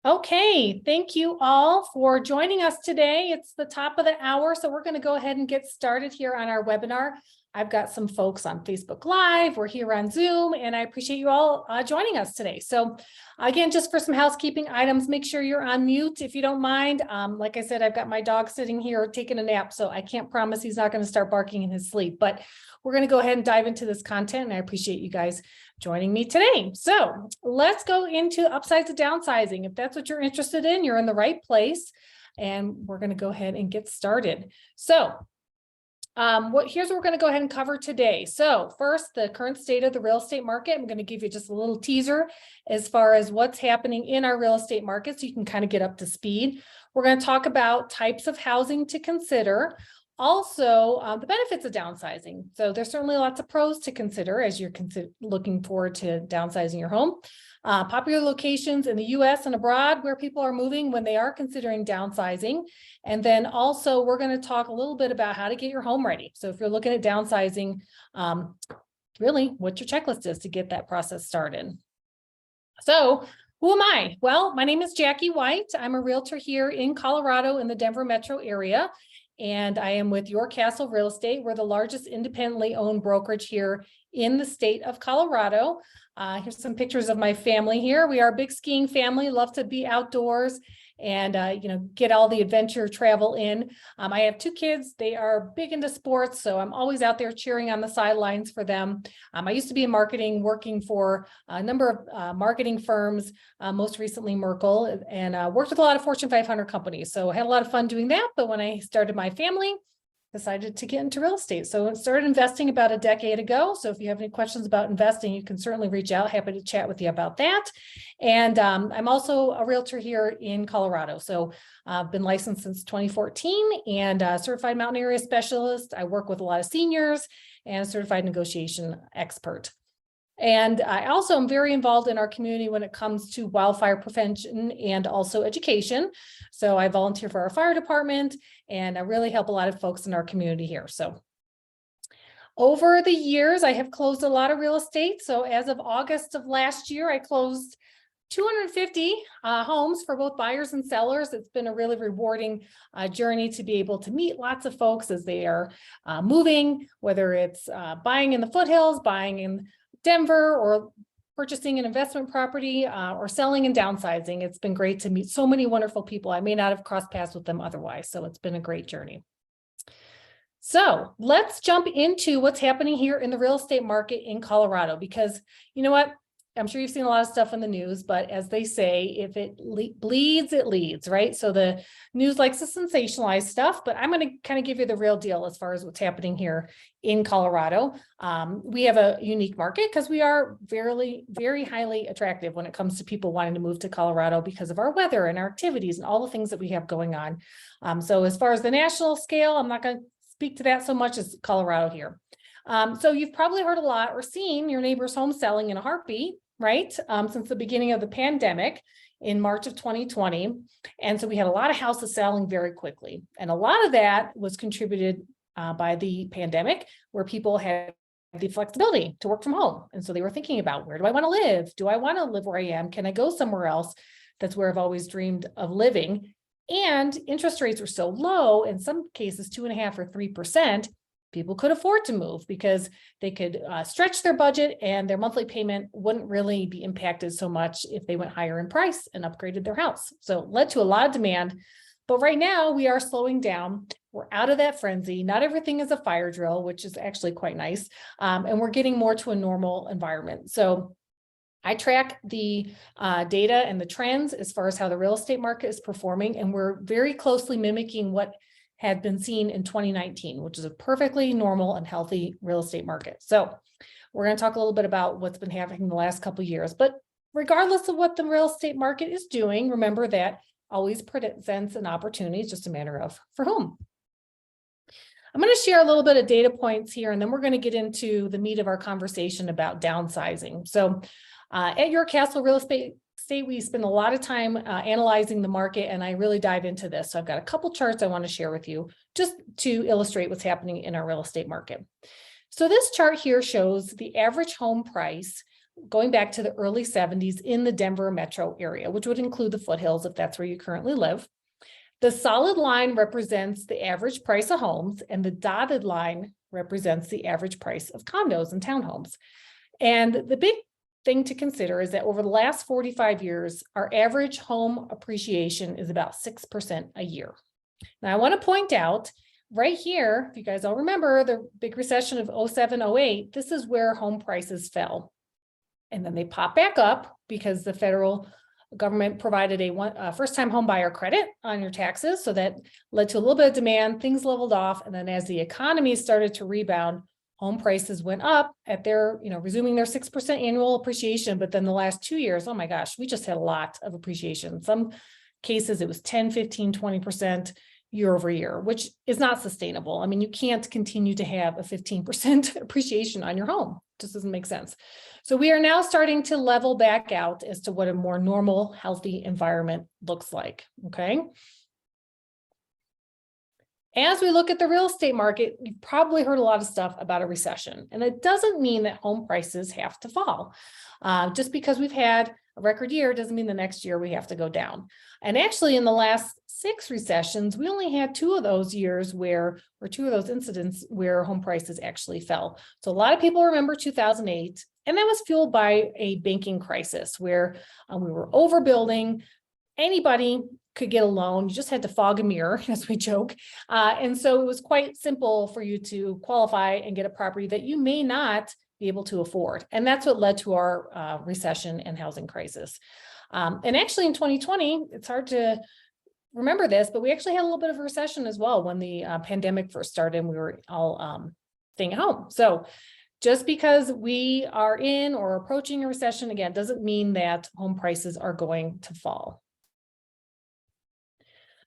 Okay, thank you all for joining us today. It's the top of the hour, so we're going to go ahead and get started here on our webinar. I've got some folks on Facebook Live, we're here on Zoom, and I appreciate you all joining us today. So again, just for some housekeeping items, make sure you're on mute if you don't mind. Like I said, I've got my dog sitting here taking a nap, so I can't promise he's not going to start barking in his sleep, but we're going to go ahead and dive into this content, and I appreciate you guys joining me today. So let's go into upsides of downsizing. If that's what you're interested in, you're in the right place, and we're going to go ahead and get started. So here's what we're going to go ahead and cover today. So first, the current state of the real estate market. I'm going to give you just a little teaser as far as what's happening in our real estate market so you can kind of get up to speed. We're going to talk about types of housing to consider. Also, the benefits of downsizing. So there's certainly lots of pros to consider as you're looking forward to downsizing your home. Popular locations in the US and abroad where people are moving when they are considering downsizing. And then also we're going to talk a little bit about how to get your home ready. So if you're looking at downsizing, really what your checklist is to get that process started. So who am I? Well, my name is Jackie White. I'm a realtor here in Colorado in the Denver metro area. And I am with Your Castle Real Estate. We're the largest independently owned brokerage here in the state of Colorado. Here's some pictures of my family here. We are a big skiing family, love to be outdoors and get all the adventure travel in. I have two kids. They are big into sports, so I'm always out there cheering on the sidelines for them. I used to be in marketing, working for a number of marketing firms, most recently Merkle, and worked with a lot of Fortune 500 companies. So I had a lot of fun doing that. But when I started my family, decided to get into real estate. So I started investing about a decade ago. So if you have any questions about investing, you can certainly reach out. Happy to chat with you about that. And I'm also a realtor here in Colorado. So I've been licensed since 2014 and a certified mountain area specialist. I work with a lot of seniors and a certified negotiation expert. And I also am very involved in our community when it comes to wildfire prevention and also education. So I volunteer for our fire department and I really help a lot of folks in our community here. So over the years, I have closed a lot of real estate. So as of August of last year, I closed 250 homes for both buyers and sellers. It's been a really rewarding journey to be able to meet lots of folks as they are moving, whether it's buying in the foothills, buying in Denver, or purchasing an investment property or selling and downsizing. It's been great to meet so many wonderful people. I may not have crossed paths with them otherwise. So it's been a great journey. So let's jump into what's happening here in the real estate market in Colorado, because you know what? I'm sure you've seen a lot of stuff in the news, but as they say, if it bleeds, it leads, right? So the news likes to sensationalize stuff, but I'm going to kind of give you the real deal as far as what's happening here in Colorado. We have a unique market because we are very, very highly attractive when it comes to people wanting to move to Colorado because of our weather and our activities and all the things that we have going on. So as far as the national scale, I'm not going to speak to that so much as Colorado here. So you've probably heard a lot or seen your neighbor's home selling in a heartbeat, right? Since the beginning of the pandemic in March of 2020. And so we had a lot of houses selling very quickly. And a lot of that was contributed by the pandemic, where people had the flexibility to work from home. And so they were thinking about, where do I want to live? Do I want to live where I am? Can I go somewhere else? That's where I've always dreamed of living. And interest rates were so low, in some cases 2.5% or 3%, people could afford to move because they could stretch their budget and their monthly payment wouldn't really be impacted so much if they went higher in price and upgraded their house. So it led to a lot of demand. But right now we are slowing down. We're out of that frenzy. Not everything is a fire drill, which is actually quite nice. And we're getting more to a normal environment. So I track the data and the trends as far as how the real estate market is performing. And we're very closely mimicking what had been seen in 2019, which is a perfectly normal and healthy real estate market. So we're going to talk a little bit about what's been happening in the last couple of years. But regardless of what the real estate market is doing, remember that always presents an opportunity. It's just a matter of for whom. I'm going to share a little bit of data points here, and then we're going to get into the meat of our conversation about downsizing. So at Your Castle Real Estate, we spend a lot of time analyzing the market, and I really dive into this. So I've got a couple charts I want to share with you just to illustrate what's happening in our real estate market. So this chart here shows the average home price going back to the early 70s in the Denver metro area, which would include the foothills if that's where you currently live. The solid line represents the average price of homes, and the dotted line represents the average price of condos and townhomes. And the big thing to consider is that over the last 45 years, our average home appreciation is about 6% a year. Now, I want to point out right here, if you guys all remember the big recession of 07, 08, this is where home prices fell. And then they pop back up because the federal government provided a first-time home buyer credit on your taxes. So that led to a little bit of demand, things leveled off. And then as the economy started to rebound, home prices went up at their, resuming their 6% annual appreciation. But then the last 2 years, oh my gosh, we just had a lot of appreciation. Some cases it was 10, 15, 20% year over year, which is not sustainable. I mean, you can't continue to have a 15% appreciation on your home. It just doesn't make sense. So we are now starting to level back out as to what a more normal, healthy environment looks like, okay? As we look at the real estate market, you've probably heard a lot of stuff about a recession, and it doesn't mean that home prices have to fall. Just because we've had a record year doesn't mean the next year we have to go down. And actually in the last 6 recessions, we only had 2 of those years or 2 of those incidents where home prices actually fell. So a lot of people remember 2008, and that was fueled by a banking crisis where we were overbuilding. Anybody could get a loan. You just had to fog a mirror, as we joke. And so it was quite simple for you to qualify and get a property that you may not be able to afford. And that's what led to our recession and housing crisis. And actually in 2020, it's hard to remember this, but we actually had a little bit of a recession as well when the pandemic first started and we were all staying at home. So just because we are in or approaching a recession, again, doesn't mean that home prices are going to fall.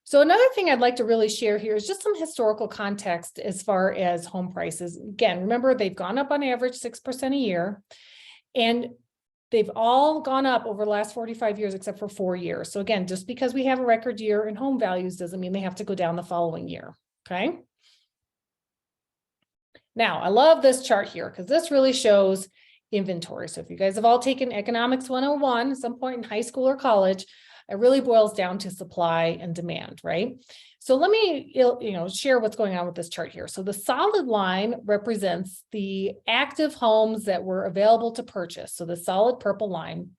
So another thing I'd like to really share here is just some historical context as far as home prices. Again, remember, they've gone up on average 6% a year, and they've all gone up over the last 45 years, except for 4 years. So again, just because we have a record year in home values doesn't mean they have to go down the following year, okay? Now, I love this chart here because this really shows inventory. So if you guys have all taken Economics 101 at some point in high school or college, it really boils down to supply and demand, right? So let me, share what's going on with this chart here. So the solid line represents the active homes that were available to purchase. So the solid purple line,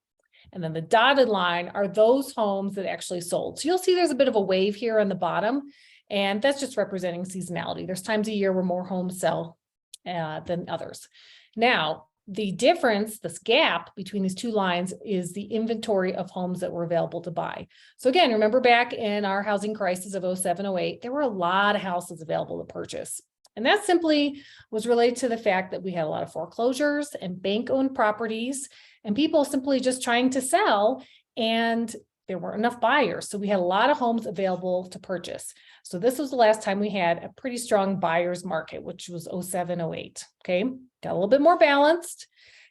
and then the dotted line are those homes that actually sold. So you'll see there's a bit of a wave here on the bottom, and that's just representing seasonality. There's times a year where more homes sell than others. Now, the difference, this gap between these 2 lines, is the inventory of homes that were available to buy. So again, remember back in our housing crisis of 07, 08, there were a lot of houses available to purchase. And that simply was related to the fact that we had a lot of foreclosures and bank-owned properties and people simply just trying to sell, and there weren't enough buyers. So we had a lot of homes available to purchase. So this was the last time we had a pretty strong buyer's market, which was 07, 08. Okay, got a little bit more balanced.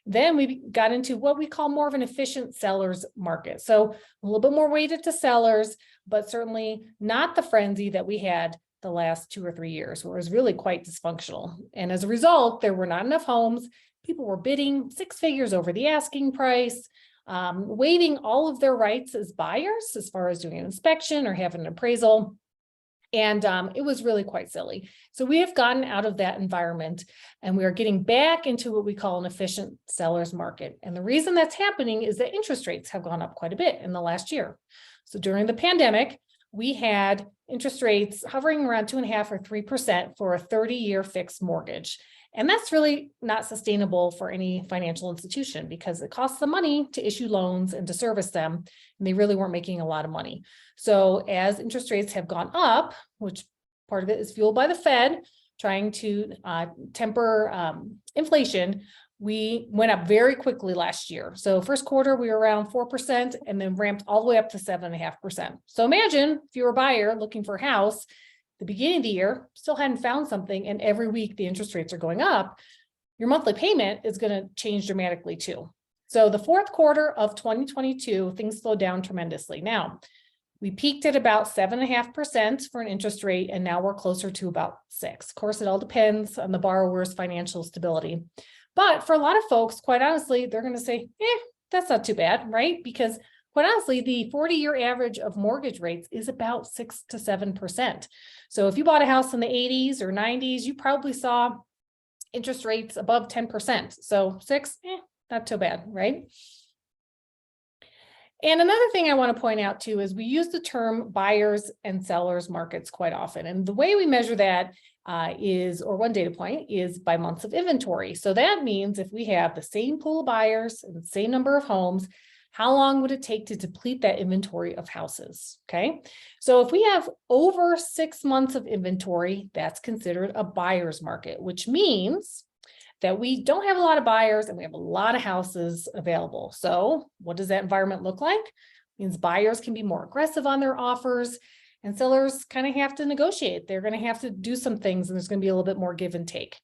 Then we got into what we call more of an efficient seller's market. So a little bit more weighted to sellers, but certainly not the frenzy that we had the last 2 or 3 years, where it was really quite dysfunctional. And as a result, there were not enough homes. People were bidding 6 figures over the asking price, waiving all of their rights as buyers as far as doing an inspection or having an appraisal. And it was really quite silly. So we have gotten out of that environment and we are getting back into what we call an efficient seller's market. And the reason that's happening is that interest rates have gone up quite a bit in the last year. So during the pandemic, we had interest rates hovering around 2.5 or 3% for a 30-year fixed mortgage. And that's really not sustainable for any financial institution because it costs them money to issue loans and to service them, and they really weren't making a lot of money. So as interest rates have gone up, which part of it is fueled by the Fed trying to temper inflation, we went up very quickly last year. So first quarter, we were around 4% and then ramped all the way up to 7.5%. So imagine if you're a buyer looking for a house, the beginning of the year, still hadn't found something, and every week the interest rates are going up, your monthly payment is going to change dramatically too. So the fourth quarter of 2022, things slowed down tremendously. Now, we peaked at about 7.5% for an interest rate, and now we're closer to about 6%. Of course, it all depends on the borrower's financial stability. But for a lot of folks, quite honestly, they're going to say, that's not too bad, right? Because quite honestly, the 40-year average of mortgage rates is about 6 to 7%. So if you bought a house in the 80s or 90s, you probably saw interest rates above 10%. So 6, not too bad, right? And another thing I want to point out too is we use the term buyers and sellers markets quite often. And the way we measure that or one data point is by months of inventory. So that means if we have the same pool of buyers and the same number of homes, how long would it take to deplete that inventory of houses? Okay. So if we have over 6 months of inventory, that's considered a buyer's market, which means that we don't have a lot of buyers and we have a lot of houses available. So what does that environment look like? It means buyers can be more aggressive on their offers and sellers kind of have to negotiate. They're going to have to do some things and there's going to be a little bit more give and take.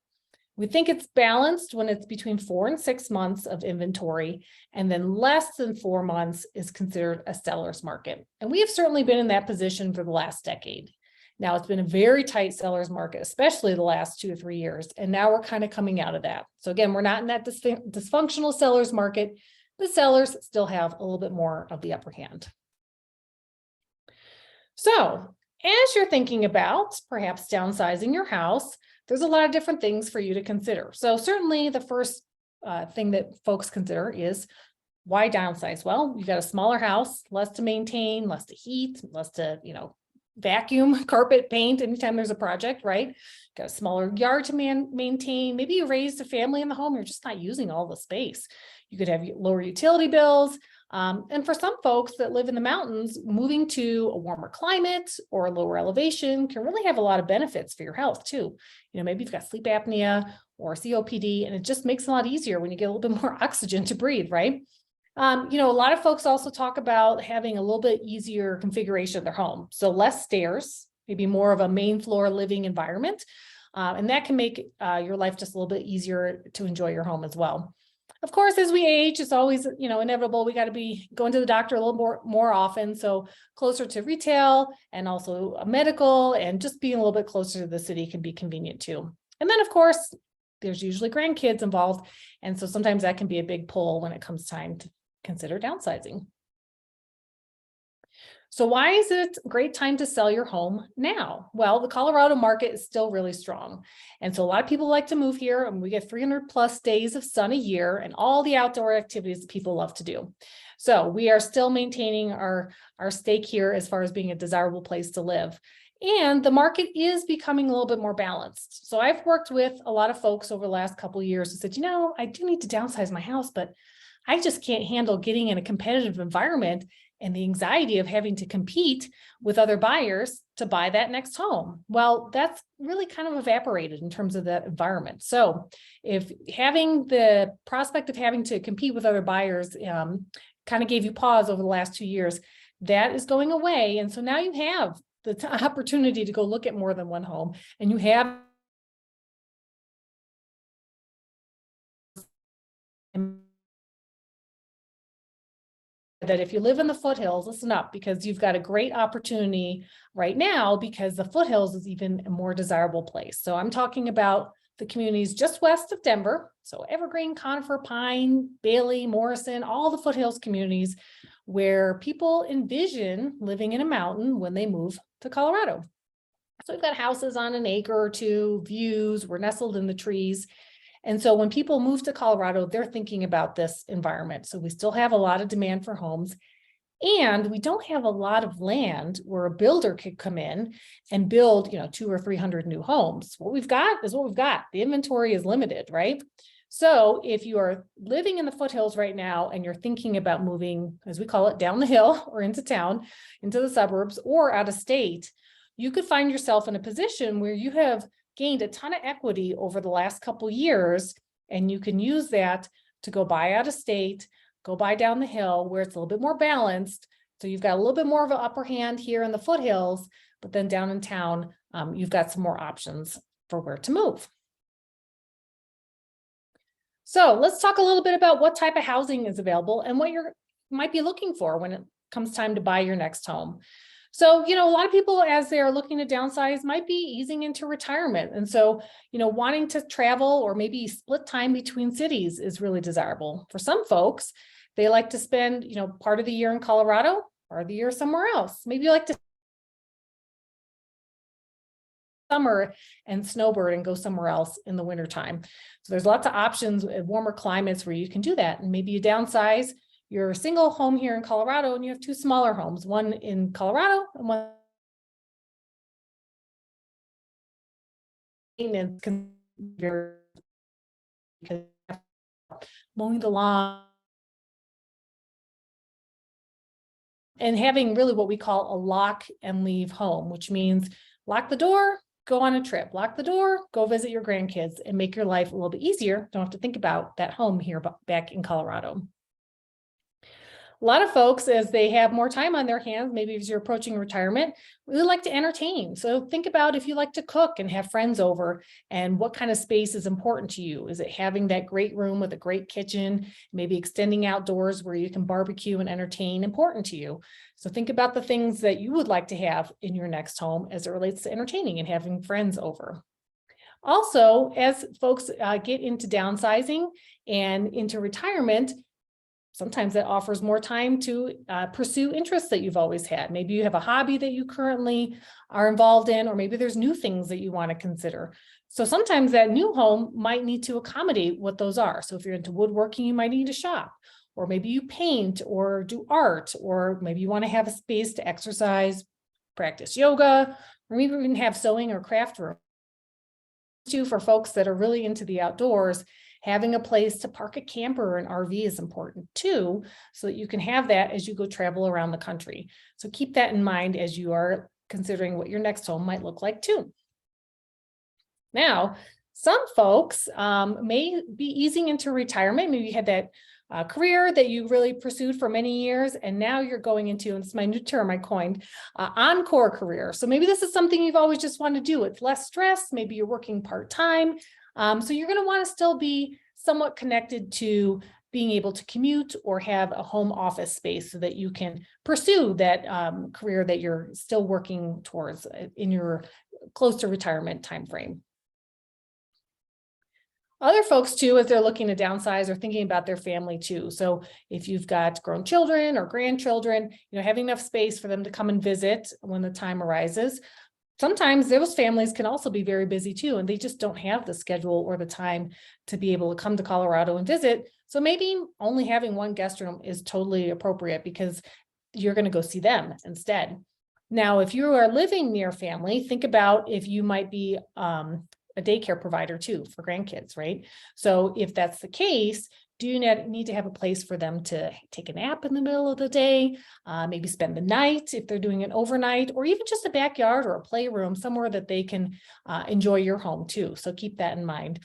We think it's balanced when it's between 4 and 6 months of inventory, and then less than 4 months is considered a seller's market. And we have certainly been in that position for the last decade. Now it's been a very tight seller's market, especially the last 2 to 3 years. And now we're kind of coming out of that. So again, we're not in that dysfunctional seller's market. The sellers still have a little bit more of the upper hand. So as you're thinking about perhaps downsizing your house, there's a lot of different things for you to consider. So certainly the first thing that folks consider is why downsize? Well, you've got a smaller house, less to maintain, less to heat, less to, vacuum, carpet, paint, anytime there's a project, right? Got a smaller yard to maintain. Maybe you raised a family in the home. You're just not using all the space. You could have lower utility bills. And for some folks that live in the mountains, moving to a warmer climate or a lower elevation can really have a lot of benefits for your health too. Maybe you've got sleep apnea or COPD, and it just makes it a lot easier when you get a little bit more oxygen to breathe, right? A lot of folks also talk about having a little bit easier configuration of their home. So less stairs, maybe more of a main floor living environment. And that can make your life just a little bit easier to enjoy your home as well. Of course, as we age, it's always, inevitable. We got to be going to the doctor a little more often. So closer to retail and also medical, and just being a little bit closer to the city can be convenient too. And then of course, there's usually grandkids involved. And so sometimes that can be a big pull when it comes time to consider downsizing. So why is it a great time to sell your home now? Well, the Colorado market is still really strong. And so a lot of people like to move here, and we get 300 plus days of sun a year and all the outdoor activities that people love to do. So we are still maintaining our stake here as far as being a desirable place to live. And the market is becoming a little bit more balanced. So I've worked with a lot of folks over the last couple of years who said, I do need to downsize my house, but I just can't handle getting in a competitive environment and the anxiety of having to compete with other buyers to buy that next home. Well, that's really kind of evaporated in terms of that environment. So if having the prospect of having to compete with other buyers kind of gave you pause over the last 2 years, that is going away. And so now you have the opportunity to go look at more than one home, and you have that if you live in the foothills, listen up, because you've got a great opportunity right now because the foothills is even a more desirable place. So I'm talking about the communities just west of Denver. So Evergreen, Conifer, Pine, Bailey, Morrison, all the foothills communities where people envision living in a mountain when they move to Colorado. So we've got houses on an acre or two, views, we're nestled in the trees. And so when people move to Colorado, they're thinking about this environment. So we still have a lot of demand for homes, and we don't have a lot of land where a builder could come in and build, 200 or 300 new homes. What we've got is what we've got. The inventory is limited, right? So if you are living in the foothills right now and you're thinking about moving, as we call it, down the hill or into town, into the suburbs or out of state, you could find yourself in a position where you have gained a ton of equity over the last couple of years, and you can use that to go buy out of state, go buy down the hill where it's a little bit more balanced. So you've got a little bit more of an upper hand here in the foothills, but then down in town, you've got some more options for where to move. So let's talk a little bit about what type of housing is available and what you might be looking for when it comes time to buy your next home. So, a lot of people, as they're looking to downsize, might be easing into retirement. And so, wanting to travel or maybe split time between cities is really desirable. For some folks, they like to spend, part of the year in Colorado, part of the year somewhere else. Maybe you like to summer and snowbird and go somewhere else in the wintertime. So there's lots of options in warmer climates where you can do that. And maybe you downsize your single home here in Colorado and you have two smaller homes, one in Colorado and one maintenance because mowing the lawn and having really what we call a lock and leave home, which means lock the door, go on a trip, lock the door, go visit your grandkids and make your life a little bit easier. Don't have to think about that home here back in Colorado. A lot of folks, as they have more time on their hands, maybe as you're approaching retirement, really like to entertain. So think about if you like to cook and have friends over and what kind of space is important to you. Is it having that great room with a great kitchen, maybe extending outdoors where you can barbecue and entertain important to you? So think about the things that you would like to have in your next home as it relates to entertaining and having friends over. Also, as folks get into downsizing and into retirement, sometimes that offers more time to pursue interests that you've always had. Maybe you have a hobby that you currently are involved in, or maybe there's new things that you want to consider. So sometimes that new home might need to accommodate what those are. So if you're into woodworking, you might need a shop, or maybe you paint or do art, or maybe you want to have a space to exercise, practice yoga, or maybe even have sewing or craft room. Too, for folks that are really into the outdoors, having a place to park a camper or an RV is important too, so that you can have that as you go travel around the country. So keep that in mind as you are considering what your next home might look like too. Now, some folks may be easing into retirement. Maybe you had that career that you really pursued for many years, and now you're going into, and it's my new term I coined, encore career. So maybe this is something you've always just wanted to do. It's less stress. Maybe you're working part-time. So you're going to want to still be somewhat connected to being able to commute or have a home office space so that you can pursue that career that you're still working towards in your close to retirement timeframe. Other folks too, as they're looking to downsize, are thinking about their family too. So if you've got grown children or grandchildren, having enough space for them to come and visit when the time arises. Sometimes those families can also be very busy too, and they just don't have the schedule or the time to be able to come to Colorado and visit. So maybe only having one guest room is totally appropriate because you're going to go see them instead. Now, if you are living near family, think about if you might be a daycare provider too for grandkids, right? So if that's the case, do you need to have a place for them to take a nap in the middle of the day, maybe spend the night if they're doing an overnight, or even just a backyard or a playroom somewhere that they can enjoy your home too. So keep that in mind.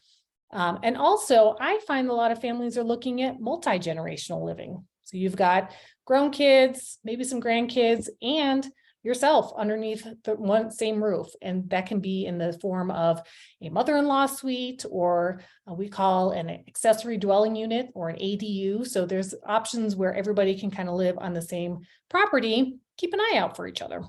And also, I find a lot of families are looking at multi-generational living. So you've got grown kids, maybe some grandkids, and yourself underneath the one same roof. And that can be in the form of a mother-in-law suite, or we call an accessory dwelling unit or an ADU. So there's options where everybody can kind of live on the same property. Keep an eye out for each other.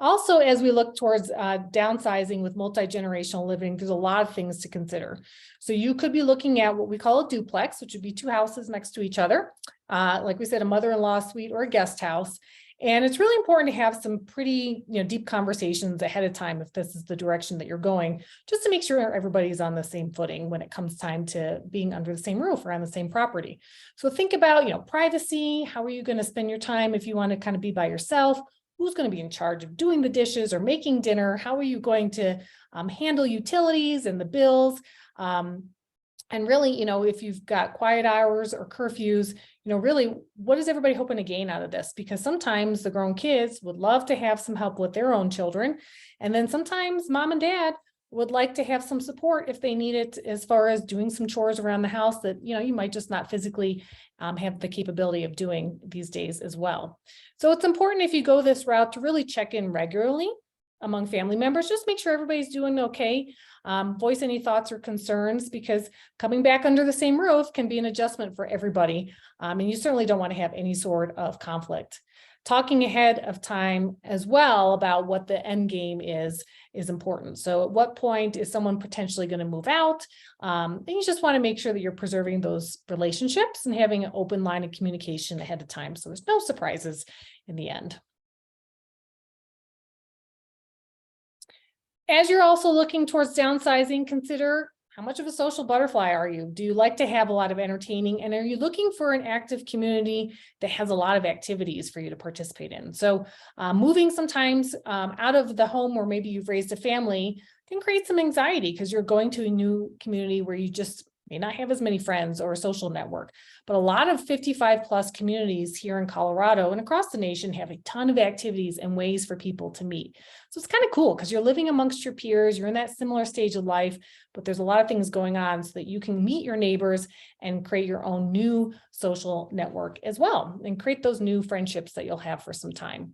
Also, as we look towards downsizing with multi-generational living, there's a lot of things to consider. So you could be looking at what we call a duplex, which would be two houses next to each other. Like we said, a mother-in-law suite or a guest house. And it's really important to have some pretty deep conversations ahead of time if this is the direction that you're going, just to make sure everybody's on the same footing when it comes time to being under the same roof or on the same property. So think about privacy. How are you going to spend your time if you want to kind of be by yourself? Who's going to be in charge of doing the dishes or making dinner? How are you going to handle utilities and the bills? And really, if you've got quiet hours or curfews, really, what is everybody hoping to gain out of this? Because sometimes the grown kids would love to have some help with their own children. And then sometimes mom and dad would like to have some support if they need it, as far as doing some chores around the house that, you might just not physically have the capability of doing these days as well. So it's important if you go this route to really check in regularly among family members, just make sure everybody's doing okay. Voice any thoughts or concerns, because coming back under the same roof can be an adjustment for everybody. And you certainly don't want to have any sort of conflict. Talking ahead of time as well about what the end game is important. So at what point is someone potentially going to move out? And you just want to make sure that you're preserving those relationships and having an open line of communication ahead of time, so there's no surprises in the end. As you're also looking towards downsizing, consider how much of a social butterfly are you? Do you like to have a lot of entertaining? And are you looking for an active community that has a lot of activities for you to participate in? So moving sometimes out of the home where maybe you've raised a family can create some anxiety, because you're going to a new community where you just may not have as many friends or a social network. But a lot of 55+ communities here in Colorado and across the nation have a ton of activities and ways for people to meet. So it's kind of cool because you're living amongst your peers, you're in that similar stage of life, but there's a lot of things going on so that you can meet your neighbors and create your own new social network as well, and create those new friendships that you'll have for some time.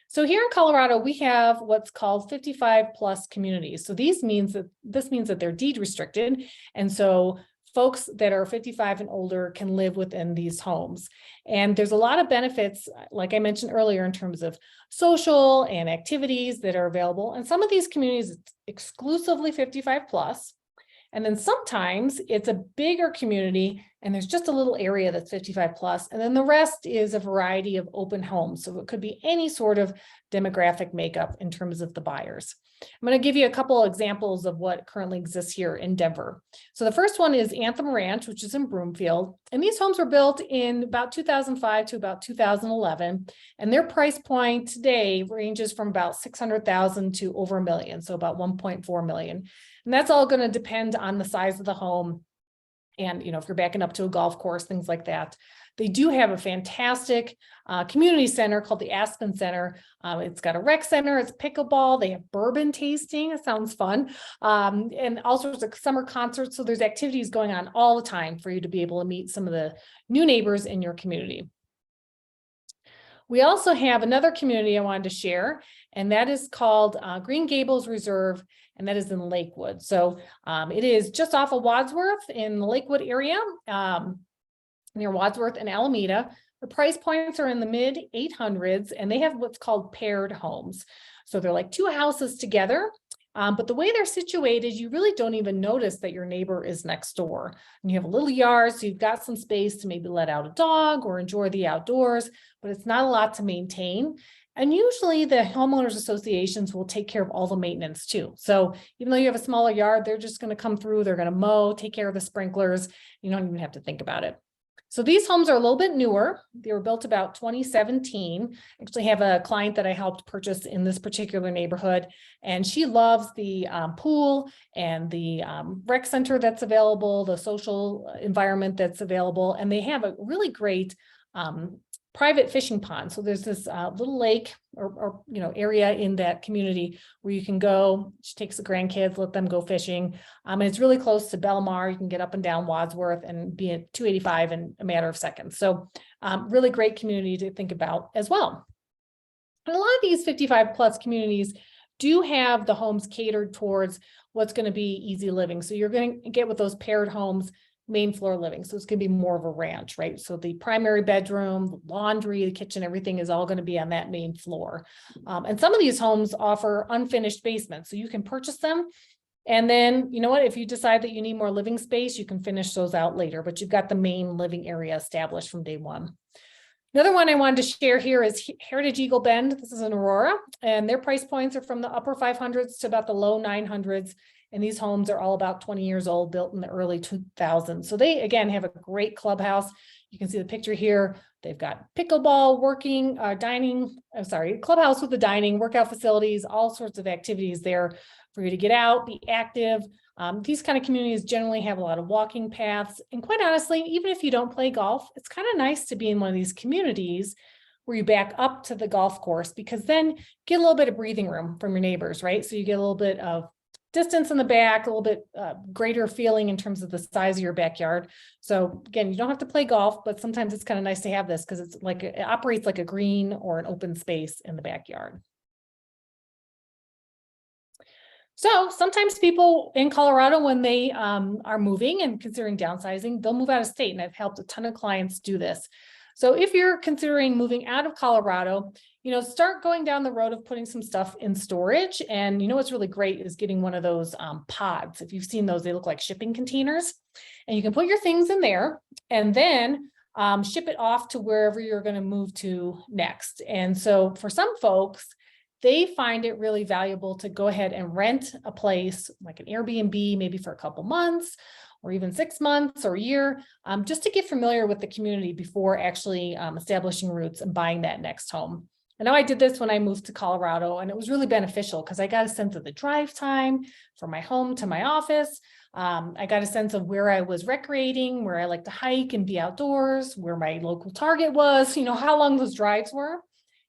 So here in Colorado, we have what's called 55+ communities. So this means that they're deed restricted. And so folks that are 55 and older can live within these homes. And there's a lot of benefits, like I mentioned earlier, in terms of social and activities that are available. And some of these communities, it's exclusively 55+. And then sometimes it's a bigger community and there's just a little area that's 55+. And then the rest is a variety of open homes. So it could be any sort of demographic makeup in terms of the buyers. I'm going to give you a couple of examples of what currently exists here in Denver. So the first one is Anthem Ranch, which is in Broomfield. And these homes were built in about 2005 to about 2011. And their price point today ranges from about $600,000 to over $1 million. So about $1.4 million. And that's all going to depend on the size of the home. And, if you're backing up to a golf course, things like that. They do have a fantastic community center called the Aspen Center. It's got a rec center, it's pickleball, they have bourbon tasting, it sounds fun, and all sorts of summer concerts. So there's activities going on all the time for you to be able to meet some of the new neighbors in your community. We also have another community I wanted to share, and that is called Green Gables Reserve, and that is in Lakewood. So it is just off of Wadsworth in the Lakewood area, near Wadsworth and Alameda. The price points are in the mid 800s, and they have what's called paired homes. So they're like two houses together. But the way they're situated, you really don't even notice that your neighbor is next door. And you have a little yard, so you've got some space to maybe let out a dog or enjoy the outdoors, but it's not a lot to maintain. And usually the homeowners associations will take care of all the maintenance too. So even though you have a smaller yard, they're just going to come through, they're going to mow, take care of the sprinklers. You don't even have to think about it. So these homes are a little bit newer. They were built about 2017. I actually have a client that I helped purchase in this particular neighborhood, and she loves the pool and the rec center that's available, the social environment that's available, and they have a really great private fishing pond. So there's this little lake or area in that community where you can go. She takes the grandkids, let them go fishing. And it's really close to Belmar. You can get up and down Wadsworth and be at 285 in a matter of seconds. So really great community to think about as well. And a lot of these 55+ communities do have the homes catered towards what's going to be easy living. So you're going to get with those paired homes, main floor living. So it's going to be more of a ranch, right? So the primary bedroom, the laundry, the kitchen, everything is all going to be on that main floor. And some of these homes offer unfinished basements. So you can purchase them. And then, you know what, if you decide that you need more living space, you can finish those out later, but you've got the main living area established from day one. Another one I wanted to share here is Heritage Eagle Bend. This is in Aurora, and their price points are from the upper 500s to about the low 900s. And these homes are all about 20 years old, built in the early 2000s. So they, again, have a great clubhouse. You can see the picture here. They've got pickleball, clubhouse with the dining, workout facilities, all sorts of activities there for you to get out, be active. These kind of communities generally have a lot of walking paths. And quite honestly, even if you don't play golf, it's kind of nice to be in one of these communities where you back up to the golf course, because then you get a little bit of breathing room from your neighbors, right? So you get a little bit of distance in the back, a little bit greater feeling in terms of the size of your backyard. So again, you don't have to play golf, but sometimes it's kind of nice to have this because it's like it operates like a green or an open space in the backyard. So sometimes people in Colorado, when they are moving and considering downsizing, they'll move out of state. And I've helped a ton of clients do this. So if you're considering moving out of Colorado, start going down the road of putting some stuff in storage. And what's really great is getting one of those pods. If you've seen those, they look like shipping containers. And you can put your things in there and then ship it off to wherever you're going to move to next. And so for some folks, they find it really valuable to go ahead and rent a place like an Airbnb, maybe for a couple months or even 6 months or a year, just to get familiar with the community before actually establishing roots and buying that next home. I know I did this when I moved to Colorado, and it was really beneficial because I got a sense of the drive time from my home to my office. I got a sense of where I was recreating, where I like to hike and be outdoors, where my local Target was, how long those drives were,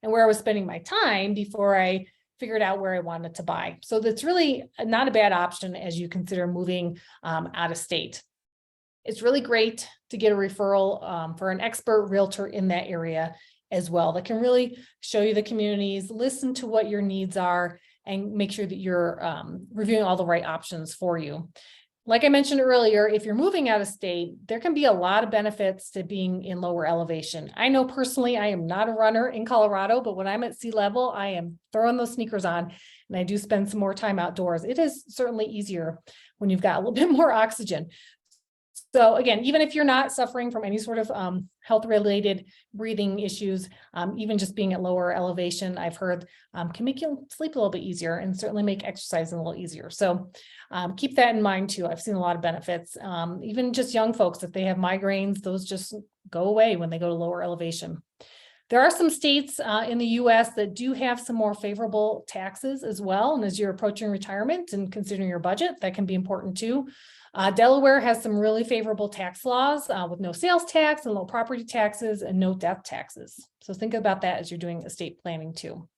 and where I was spending my time before I figured out where I wanted to buy. So that's really not a bad option as you consider moving out of state. It's really great to get a referral for an expert realtor in that area as well, that can really show you the communities, listen to what your needs are, and make sure that you're reviewing all the right options for you. Like I mentioned earlier, if you're moving out of state, there can be a lot of benefits to being in lower elevation. I know personally, I am not a runner in Colorado, but when I'm at sea level, I am throwing those sneakers on and I do spend some more time outdoors. It is certainly easier when you've got a little bit more oxygen. So again, even if you're not suffering from any sort of health-related breathing issues, even just being at lower elevation, I've heard can make you sleep a little bit easier and certainly make exercising a little easier. So keep that in mind too. I've seen a lot of benefits. Even just young folks, if they have migraines, those just go away when they go to lower elevation. There are some states in the US that do have some more favorable taxes as well. And as you're approaching retirement and considering your budget, that can be important too. Delaware has some really favorable tax laws with no sales tax and low property taxes and no death taxes. So think about that as you're doing estate planning too.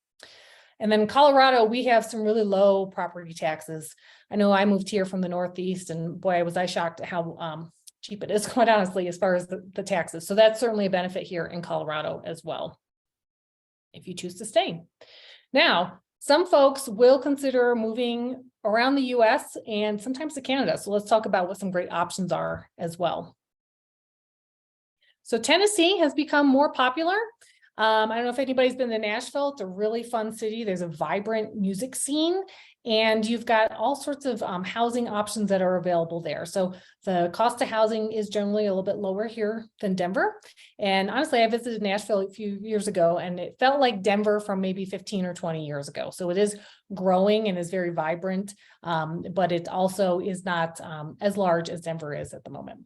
And then Colorado, we have some really low property taxes. I know I moved here from the Northeast, and boy, was I shocked at how cheap it is, quite honestly, as far as the taxes. So that's certainly a benefit here in Colorado as well, if you choose to stay. Now, some folks will consider moving around the US and sometimes to Canada. So let's talk about what some great options are as well. So Tennessee has become more popular. I don't know if anybody's been to Nashville. It's a really fun city. There's a vibrant music scene, and you've got all sorts of housing options that are available there. So the cost of housing is generally a little bit lower here than Denver. And honestly, I visited Nashville a few years ago, and it felt like Denver from maybe 15 or 20 years ago. So it is growing and is very vibrant, but it also is not as large as Denver is at the moment.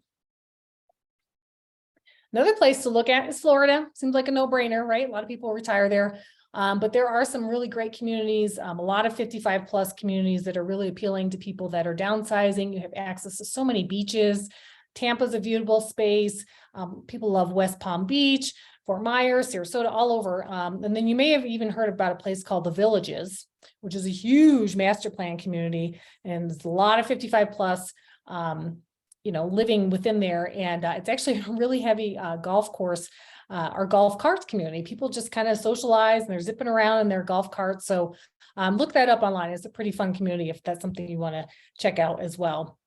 Another place to look at is Florida. Seems like a no-brainer, right? A lot of people retire there. But there are some really great communities, a lot of 55 plus communities that are really appealing to people that are downsizing. You have access to so many beaches. Tampa's a beautiful space. People love West Palm Beach, Fort Myers, Sarasota, all over. And then you may have even heard about a place called The Villages, which is a huge master plan community. And there's a lot of 55 plus living within there. And it's actually a really heavy golf course or golf cart community. People just kind of socialize and they're zipping around in their golf carts. So look that up online. It's a pretty fun community if that's something you want to check out as well.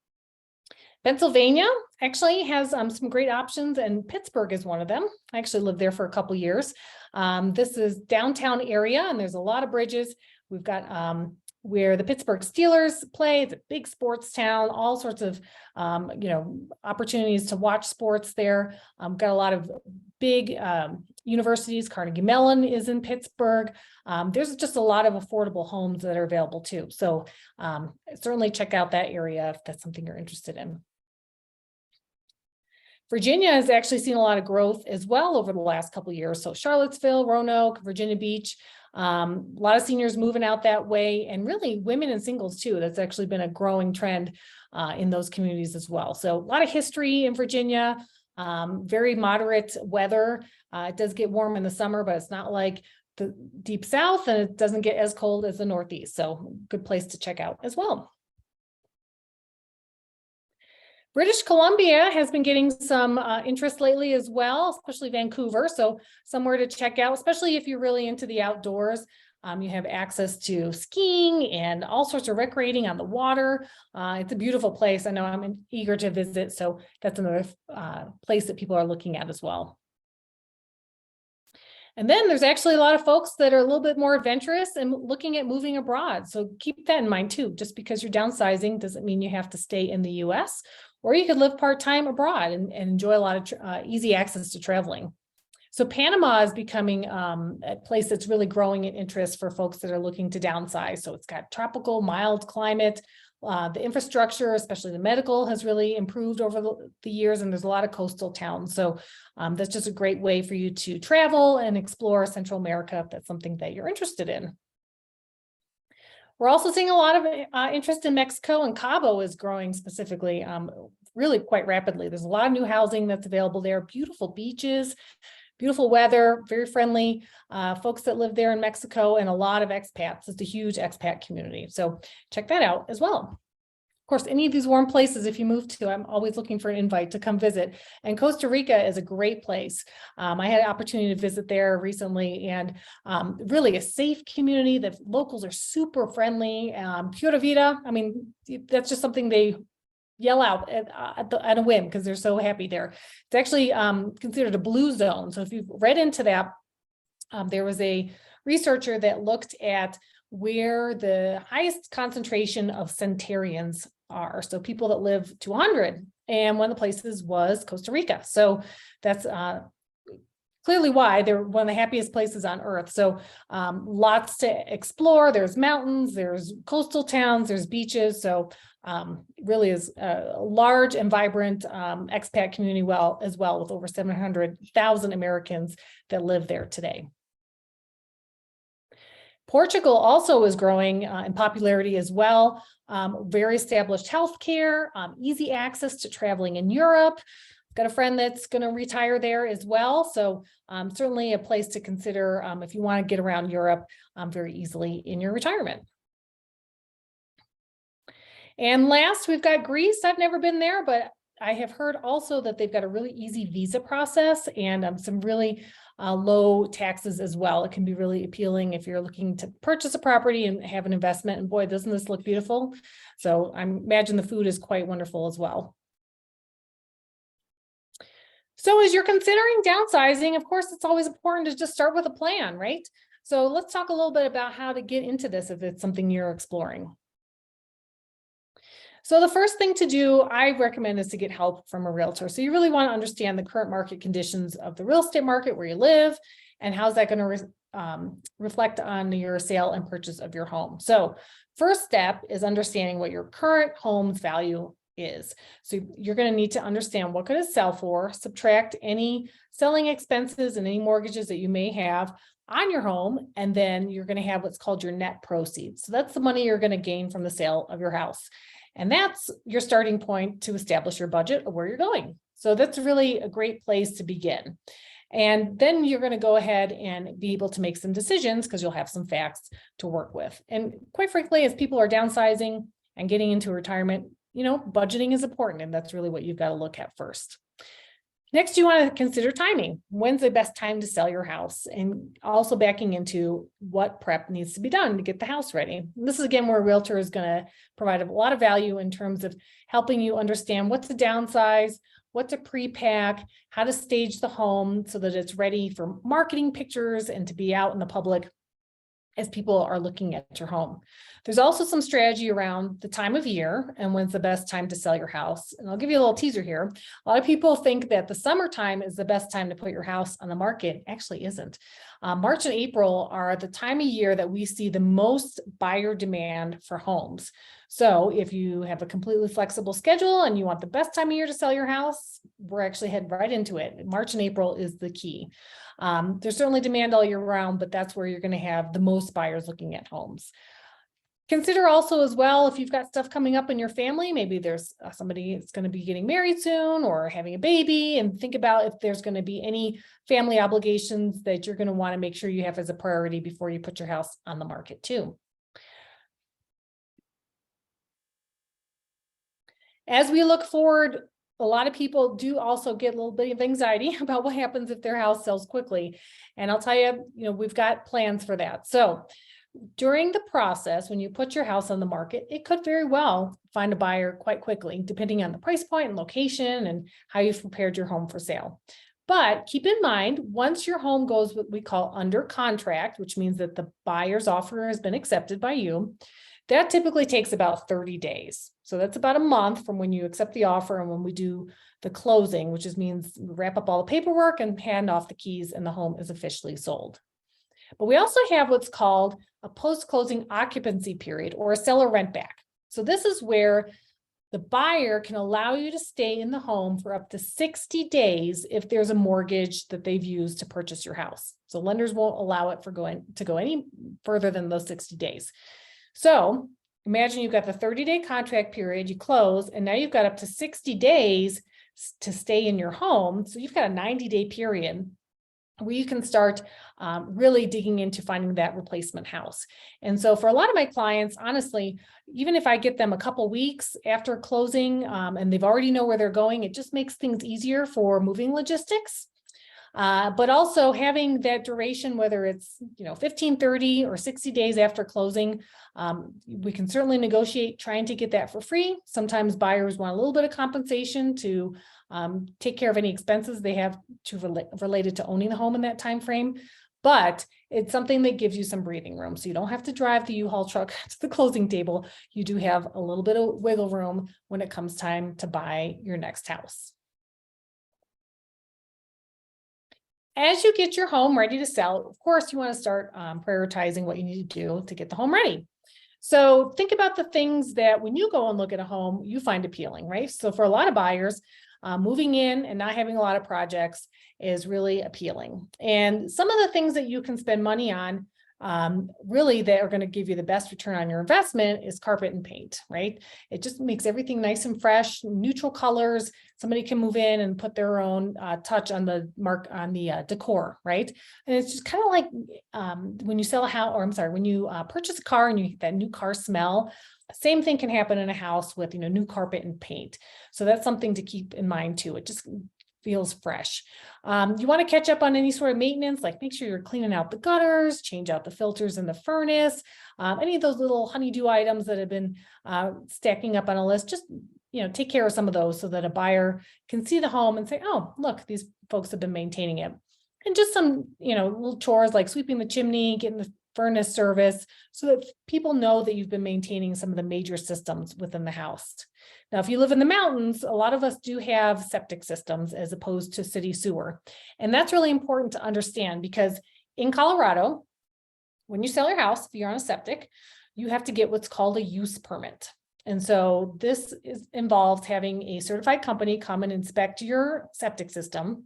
Pennsylvania actually has some great options, and Pittsburgh is one of them. I actually lived there for a couple years. This is downtown area, and there's a lot of bridges. We've got where the Pittsburgh Steelers play. It's a big sports town, all sorts of, opportunities to watch sports there. Got a lot of big universities. Carnegie Mellon is in Pittsburgh. There's just a lot of affordable homes that are available too. So certainly check out that area if that's something you're interested in. Virginia has actually seen a lot of growth as well over the last couple of years. So Charlottesville, Roanoke, Virginia Beach, a lot of seniors moving out that way, and really women and singles too. That's actually been a growing trend in those communities as well. So a lot of history in Virginia, very moderate weather. It does get warm in the summer, but it's not like the deep south, and it doesn't get as cold as the Northeast. So good place to check out as well. British Columbia has been getting some interest lately as well, especially Vancouver. So somewhere to check out, especially if you're really into the outdoors. You have access to skiing and all sorts of recreating on the water. It's a beautiful place. I know I'm eager to visit, so that's another place that people are looking at as well. And then there's actually a lot of folks that are a little bit more adventurous and looking at moving abroad. So keep that in mind too. Just because you're downsizing doesn't mean you have to stay in the US, or you could live part-time abroad and enjoy a lot of easy access to traveling. So Panama is becoming a place that's really growing in interest for folks that are looking to downsize. So it's got tropical, mild climate. The infrastructure, especially the medical, has really improved over the years, and there's a lot of coastal towns. So that's just a great way for you to travel and explore Central America if that's something that you're interested in. We're also seeing a lot of interest in Mexico, and Cabo is growing specifically really quite rapidly. There's a lot of new housing that's available there, beautiful beaches, beautiful weather, very friendly folks that live there in Mexico, and a lot of expats. It's a huge expat community. So check that out as well. Of course, any of these warm places, if you move to, I'm always looking for an invite to come visit. And Costa Rica is a great place. I had an opportunity to visit there recently, and really a safe community. The locals are super friendly. Pura Vida, I mean, that's just something they yell out at a whim because they're so happy there. It's actually considered a blue zone. So if you've read into that, there was a researcher that looked at where the highest concentration of centenarians are. So people that live to 100, and one of the places was Costa Rica. So that's clearly why they're one of the happiest places on earth. So lots to explore. There's mountains, there's coastal towns, there's beaches. So really is a large and vibrant expat community as well, with over 700,000 Americans that live there today. Portugal also is growing in popularity as well. Very established healthcare, easy access to traveling in Europe. Got a friend that's going to retire there as well. So certainly a place to consider if you want to get around Europe very easily in your retirement. And last, we've got Greece. I've never been there, but I have heard also that they've got a really easy visa process and some really low taxes as well. It can be really appealing if you're looking to purchase a property and have an investment. And boy, doesn't this look beautiful? So I imagine the food is quite wonderful as well. So as you're considering downsizing, of course, it's always important to just start with a plan, right? So let's talk a little bit about how to get into this if it's something you're exploring. So the first thing to do, I recommend, is to get help from a realtor. So you really want to understand the current market conditions of the real estate market where you live, and how's that going to reflect on your sale and purchase of your home. So first step is understanding what your current home's value is. So you're going to need to understand what could it sell for, subtract any selling expenses and any mortgages that you may have on your home, and then you're going to have what's called your net proceeds. So that's the money you're going to gain from the sale of your house. And that's your starting point to establish your budget of where you're going. So that's really a great place to begin. And then you're going to go ahead and be able to make some decisions because you'll have some facts to work with. And quite frankly, as people are downsizing and getting into retirement, budgeting is important, and that's really what you've got to look at first. Next, you want to consider timing. When's the best time to sell your house? And also backing into what prep needs to be done to get the house ready. And this is, again, where a realtor is going to provide a lot of value in terms of helping you understand what to downsize, what to pre-pack, how to stage the home so that it's ready for marketing pictures and to be out in the public as people are looking at your home. There's also some strategy around the time of year and when's the best time to sell your house. And I'll give you a little teaser here. A lot of people think that the summertime is the best time to put your house on the market. It actually isn't. March and April are the time of year that we see the most buyer demand for homes. So if you have a completely flexible schedule and you want the best time of year to sell your house, we're actually heading right into it. March and April is the key. There's certainly demand all year round, but that's where you're going to have the most buyers looking at homes. Consider also as well, if you've got stuff coming up in your family, maybe there's somebody that's going to be getting married soon or having a baby, and think about if there's going to be any family obligations that you're going to want to make sure you have as a priority before you put your house on the market too. As we look forward, a lot of people do also get a little bit of anxiety about what happens if their house sells quickly. And I'll tell you, we've got plans for that. So During the process, when you put your house on the market, it could very well find a buyer quite quickly, depending on the price point and location and how you've prepared your home for sale. But keep in mind, once your home goes what we call under contract, which means that the buyer's offer has been accepted by you, that typically takes about 30 days. So that's about a month from when you accept the offer and when we do the closing, which means we wrap up all the paperwork and hand off the keys and the home is officially sold. But we also have what's called a post-closing occupancy period or a seller rent back. So this is where the buyer can allow you to stay in the home for up to 60 days if there's a mortgage that they've used to purchase your house. So lenders won't allow it to go any further than those 60 days. So imagine you've got the 30-day contract period, you close, and now you've got up to 60 days to stay in your home. So you've got a 90-day period where you can start really digging into finding that replacement house. And so for a lot of my clients, honestly, even if I get them a couple weeks after closing and they've already know where they're going, it just makes things easier for moving logistics. But also having that duration, whether it's 15, 30 or 60 days after closing, we can certainly negotiate trying to get that for free. Sometimes buyers want a little bit of compensation to take care of any expenses they have related to owning the home in that time frame. But it's something that gives you some breathing room. So you don't have to drive the U-Haul truck to the closing table. You do have a little bit of wiggle room when it comes time to buy your next house. As you get your home ready to sell, of course, you want to start prioritizing what you need to do to get the home ready. So think about the things that when you go and look at a home, you find appealing, right? So for a lot of buyers, moving in and not having a lot of projects is really appealing. And some of the things that you can spend money on really that are going to give you the best return on your investment is carpet and paint, right? It just makes everything nice and fresh, neutral colors. Somebody can move in and put their own touch on the decor, right? And it's just kind of like when you sell a house, or I'm sorry, when you purchase a car and you get that new car smell. Same thing can happen in a house with new carpet and paint. So that's something to keep in mind too. It just feels fresh. You want to catch up on any sort of maintenance, like make sure you're cleaning out the gutters, change out the filters in the furnace, any of those little honeydew items that have been stacking up on a list. Just take care of some of those so that a buyer can see the home and say, oh, look, these folks have been maintaining it. And just some little chores like sweeping the chimney, getting the furnace service, so that people know that you've been maintaining some of the major systems within the house. Now, if you live in the mountains, a lot of us do have septic systems as opposed to city sewer. And that's really important to understand because in Colorado, when you sell your house, if you're on a septic, you have to get what's called a use permit. And so this involves having a certified company come and inspect your septic system.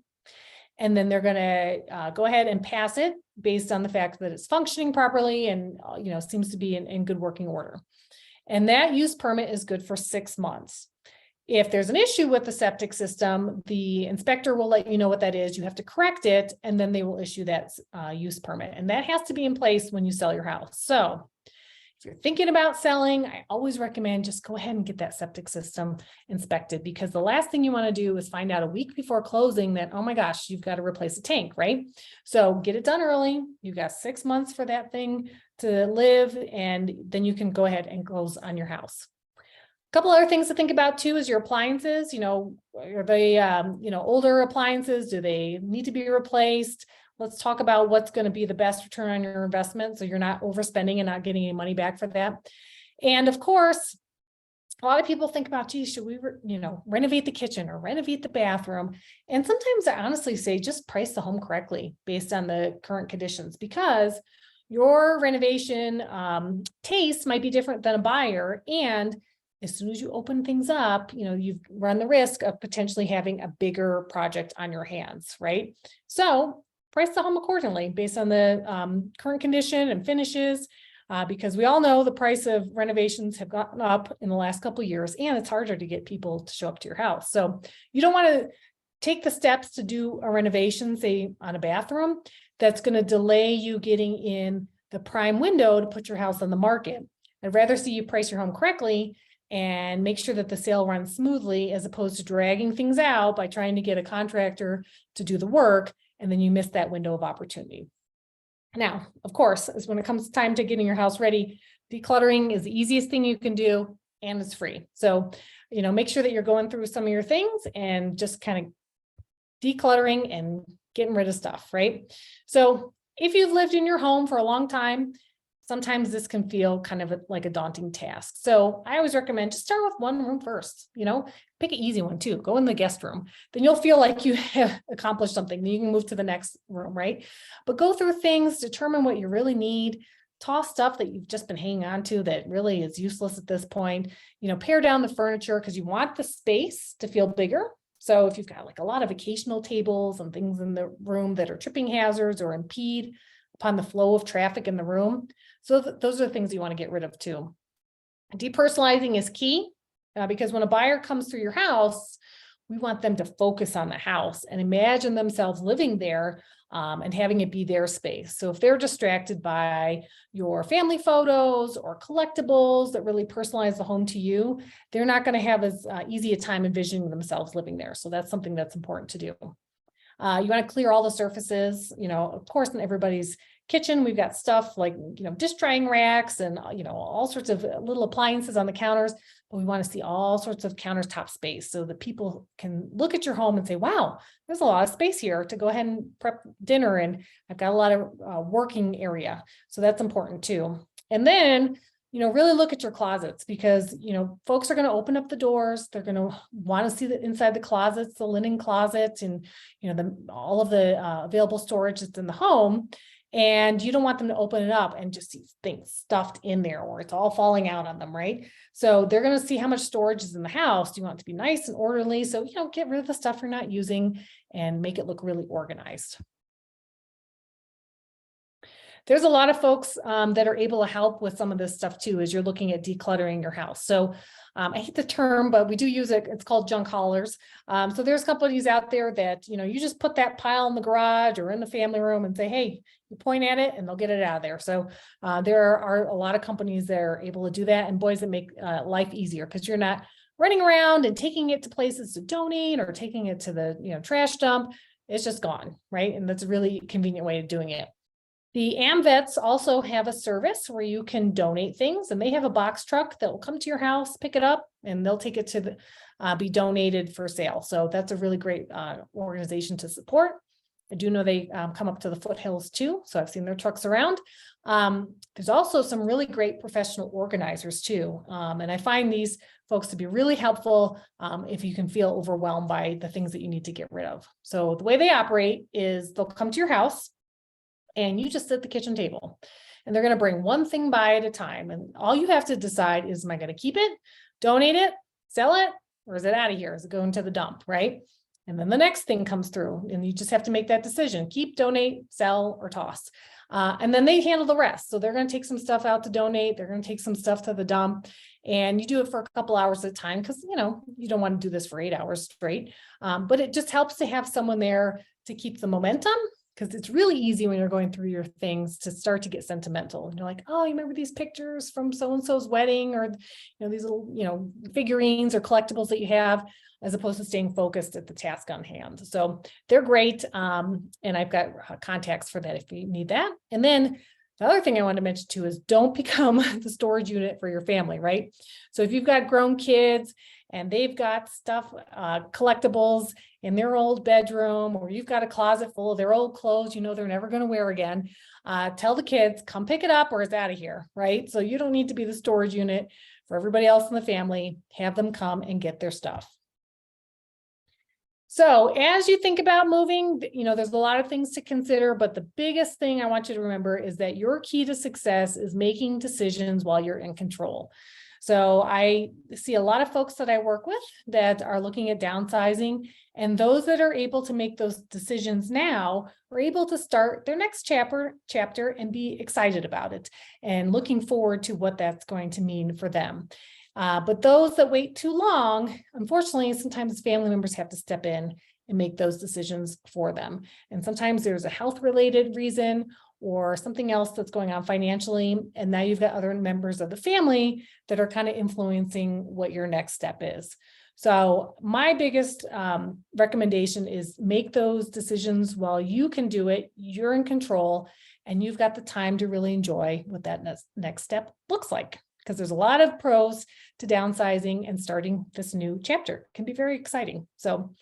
And then they're going to go ahead and pass it based on the fact that it's functioning properly and seems to be in good working order. And that use permit is good for 6 months. If there's an issue with the septic system, the inspector will let you know what that is. You have to correct it, and then they will issue that use permit. And that has to be in place when you sell your house. So if you're thinking about selling, I always recommend just go ahead and get that septic system inspected, because the last thing you want to do is find out a week before closing that, oh my gosh, you've got to replace a tank, right? So get it done early. You've got 6 months for that thing to live, and then you can go ahead and close on your house. A couple other things to think about too is your appliances. Are they older appliances? Do they need to be replaced? Let's talk about what's going to be the best return on your investment, so you're not overspending and not getting any money back for that. And of course, a lot of people think about, geez, should we, renovate the kitchen or renovate the bathroom? And sometimes I honestly say just price the home correctly based on the current conditions, because your renovation taste might be different than a buyer. And as soon as you open things up, you've run the risk of potentially having a bigger project on your hands, right? So price the home accordingly based on the current condition and finishes, because we all know the price of renovations have gotten up in the last couple of years, and it's harder to get people to show up to your house. So you don't want to take the steps to do a renovation, say on a bathroom, that's going to delay you getting in the prime window to put your house on the market. I'd rather see you price your home correctly and make sure that the sale runs smoothly, as opposed to dragging things out by trying to get a contractor to do the work, and then you miss that window of opportunity. Now, of course, is when it comes time to getting your house ready, decluttering is the easiest thing you can do, and it's free. So, make sure that you're going through some of your things and just kind of decluttering and getting rid of stuff, right? So if you've lived in your home for a long time, sometimes this can feel kind of like a daunting task. So I always recommend just start with one room first, pick an easy one too. Go in the guest room. Then you'll feel like you have accomplished something. Then you can move to the next room, right? But go through things, determine what you really need, toss stuff that you've just been hanging on to that really is useless at this point. Pare down the furniture because you want the space to feel bigger. So if you've got like a lot of occasional tables and things in the room that are tripping hazards or impede upon the flow of traffic in the room, so those are the things you want to get rid of too. Depersonalizing is key because when a buyer comes through your house, we want them to focus on the house and imagine themselves living there and having it be their space. So if they're distracted by your family photos or collectibles that really personalize the home to you, they're not going to have as easy a time envisioning themselves living there. So that's something that's important to do. You want to clear all the surfaces, of course, in everybody's kitchen, we've got stuff like, dish drying racks and, all sorts of little appliances on the counters, but we want to see all sorts of countertop space so that people can look at your home and say, wow, there's a lot of space here to go ahead and prep dinner. And I've got a lot of working area. So that's important too. And then, really look at your closets because, folks are going to open up the doors. They're going to want to see the inside the closets, the linen closet, and, all of the available storage that's in the home. And you don't want them to open it up and just see things stuffed in there or it's all falling out on them, right? So they're going to see how much storage is in the house. You want it to be nice and orderly. So, get rid of the stuff you're not using and make it look really organized. There's a lot of folks that are able to help with some of this stuff too, as you're looking at decluttering your house. So I hate the term, but we do use it. It's called junk haulers. So there's companies out there that, you just put that pile in the garage or in the family room and say, hey, you point at it and they'll get it out of there. So there are a lot of companies that are able to do that, and boys that make life easier because you're not running around and taking it to places to donate or taking it to the, trash dump. It's just gone, right? And that's a really convenient way of doing it. The AMVETs also have a service where you can donate things, and they have a box truck that will come to your house, pick it up, and they'll take it to be donated for sale. So that's a really great organization to support. I do know they come up to the foothills too, so I've seen their trucks around. There's also some really great professional organizers too, and I find these folks to be really helpful if you can feel overwhelmed by the things that you need to get rid of. So the way they operate is they'll come to your house, and you just sit at the kitchen table, and they're going to bring one thing by at a time. And all you have to decide is, am I going to keep it, donate it, sell it, or is it out of here? Is it going to the dump, right? And then the next thing comes through and you just have to make that decision, keep, donate, sell, or toss. And then they handle the rest. So they're going to take some stuff out to donate. They're going to take some stuff to the dump, and you do it for a couple hours at a time because, you don't want to do this for 8 hours straight. But it just helps to have someone there to keep the momentum, because it's really easy when you're going through your things to start to get sentimental. And you're like, oh, you remember these pictures from so-and-so's wedding, or, these little, figurines or collectibles that you have, as opposed to staying focused at the task on hand. So they're great. And I've got contacts for that if you need that. And then the other thing I wanted to mention too is don't become the storage unit for your family, right? So if you've got grown kids and they've got stuff, collectibles in their old bedroom, or you've got a closet full of their old clothes, they're never going to wear again, tell the kids, come pick it up or it's out of here, right? So you don't need to be the storage unit for everybody else in the family. Have them come and get their stuff. So as you think about moving, there's a lot of things to consider, but the biggest thing I want you to remember is that your key to success is making decisions while you're in control. So I see a lot of folks that I work with that are looking at downsizing, and those that are able to make those decisions now are able to start their next chapter and be excited about it and looking forward to what that's going to mean for them. But those that wait too long, unfortunately, sometimes family members have to step in and make those decisions for them. And sometimes there's a health-related reason or something else that's going on financially. And now you've got other members of the family that are kind of influencing what your next step is. So my biggest recommendation is make those decisions while you can do it. You're in control, and you've got the time to really enjoy what that next step looks like. Because there's a lot of pros to downsizing, and starting this new chapter can be very exciting. So,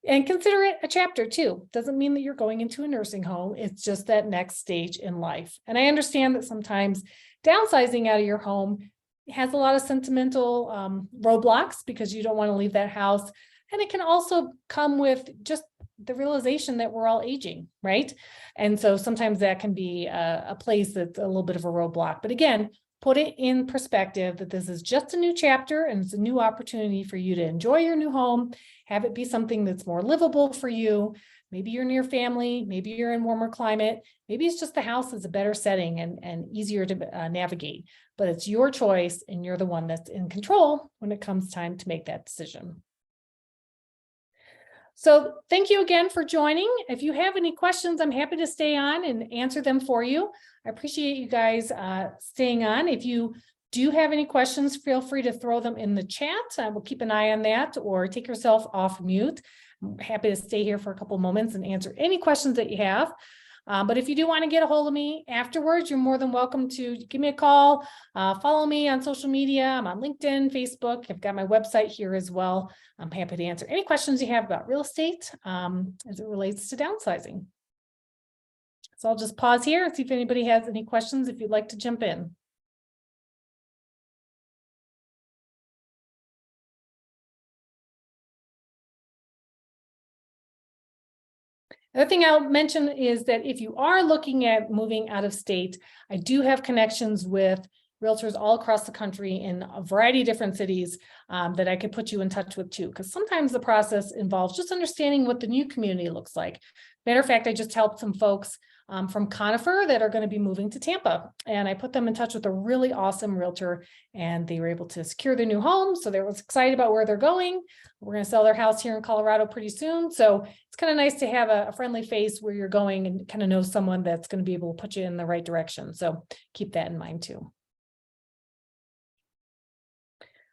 and consider it a chapter too. Doesn't mean that you're going into a nursing home. It's just that next stage in life. And I understand that sometimes downsizing out of your home has a lot of sentimental roadblocks because you don't want to leave that house. And it can also come with just the realization that we're all aging, right? And so sometimes that can be a place that's a little bit of a roadblock. But again, put it in perspective that this is just a new chapter, and it's a new opportunity for you to enjoy your new home, have it be something that's more livable for you. Maybe you're near family, maybe you're in warmer climate, maybe it's just the house is a better setting and easier to navigate, but it's your choice and you're the one that's in control when it comes time to make that decision. So thank you again for joining. If you have any questions, I'm happy to stay on and answer them for you. I appreciate you guys staying on. If you do have any questions, feel free to throw them in the chat. I will keep an eye on that, or take yourself off mute. I'm happy to stay here for a couple moments and answer any questions that you have. But if you do want to get a hold of me afterwards, you're more than welcome to give me a call, follow me on social media. I'm on LinkedIn, Facebook. I've got my website here as well. I'm happy to answer any questions you have about real estate as it relates to downsizing. So I'll just pause here and see if anybody has any questions, if you'd like to jump in. The other thing I'll mention is that if you are looking at moving out of state, I do have connections with realtors all across the country in a variety of different cities that I could put you in touch with too, because sometimes the process involves just understanding what the new community looks like. Matter of fact, I just helped some folks from Conifer that are going to be moving to Tampa, and I put them in touch with a really awesome realtor, and they were able to secure their new home. So they were excited about where they're going. We're going to sell their house here in Colorado pretty soon. So it's kind of nice to have a friendly face where you're going and kind of know someone that's going to be able to put you in the right direction. So keep that in mind too.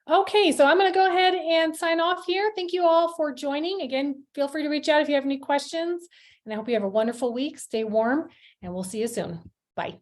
Okay, so I'm going to go ahead and sign off here. Thank you all for joining. Again, feel free to reach out if you have any questions, and I hope you have a wonderful week. Stay warm, and we'll see you soon. Bye.